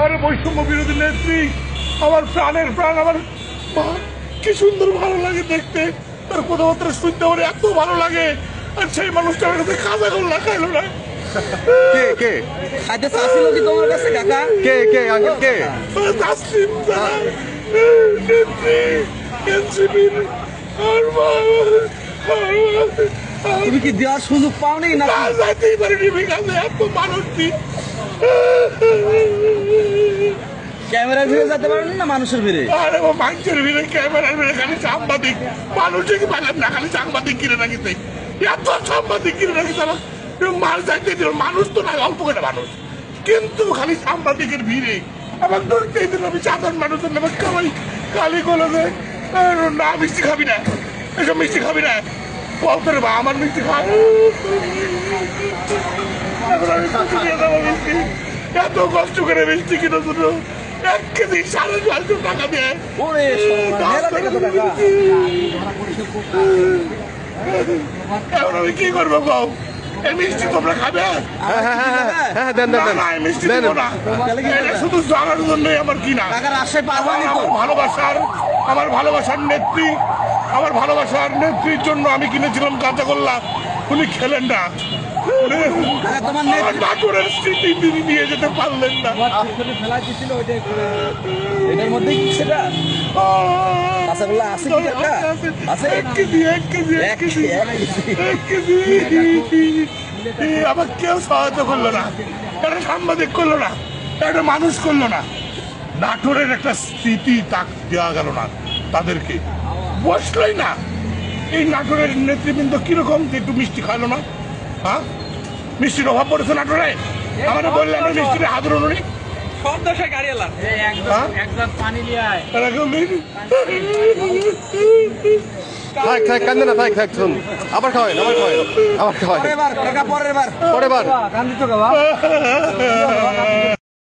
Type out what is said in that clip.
আমার বৈষম্য বিরোধী নেত্রী, আমার প্রাণের প্রাণ, আমার কি সুন্দর ভালো লাগে দেখতে, তার কথাবার্তা শুনতে আমার এত ভালো লাগে। আর সেই মানুষটা আমার কাছে খাজা গোল্লা খাইলো না। কে কে খাইতে চাচ্ছিল কি তোমার কাছে কাকা? কে কে আঙ্কেল কে? তাসলিম স্যার, নেত্রী এনসিপির। তুমি কি দেওয়ার সুযোগ পাওনি না? যাইতেই পারিনি বিকালে, এত মানুষ ক্যামেরার ভিড়ে যেতে পারেন না মানুষের ভিড়ে? আরে ও মানুষের ভিড়ে, ক্যামেরার ভিড়ে, খালি সাংবাদিক মানুষে কি পাইলাম না, খালি সাংবাদিক কিনে রাখিতে, এত সাংবাদিক কিনে রাখিতে আমার মার যাইতে দিল। মানুষ তো না, অল্প করে মানুষ, কিন্তু খালি সাংবাদিকের ভিড়ে আমার ধরতেই দিল। আমি সাধারণ মানুষের নামে খাওয়াই খালি বলে দেয় না মিষ্টি খাবি না, এসব মিষ্টি খাবি না, বলতে রে বা আমার মিষ্টি খাওয়া। এত কষ্ট করে মিষ্টি কিনে শুধু 1 কেজি 450 টাকা দেয়। এখন আমি কি করবো গো? এই মিষ্টি তোমরা খাবে? হ্যাঁ দেন দেন না, এই মিষ্টি দেবো না। এটা শুধু জানার জন্যই আমার কিনা। আমার ভালোবাসার নেত্রী, আমার ভালোবাসার নেত্রীর জন্য আমি কিনেছিলাম কাঁচা গোল্লা, উনি খেলেন না। নাটোরের স্মৃতি তিনি নিয়ে যেতে পারলেন না। আবার কেউ সহায়তা করলো না, একটা সাংবাদিক করলো না, একটা মানুষ করলো না। নাটোরের একটা স্মৃতি তাক দেওয়া গেল না তাদেরকে, বসলোই না। এই নাটোরের নেতৃবৃন্দ কিরকম একটু মিষ্টি খাইলো না? হ্যাঁ, মিষ্টির অভাব পড়েছে নাটোরে? আমার বললে আমি মিষ্টির হাজার নি কান্দে না, থাক থাক, শুন আবার খাওয়াই, আবার খাওয়াই, পরের বার পরের বার।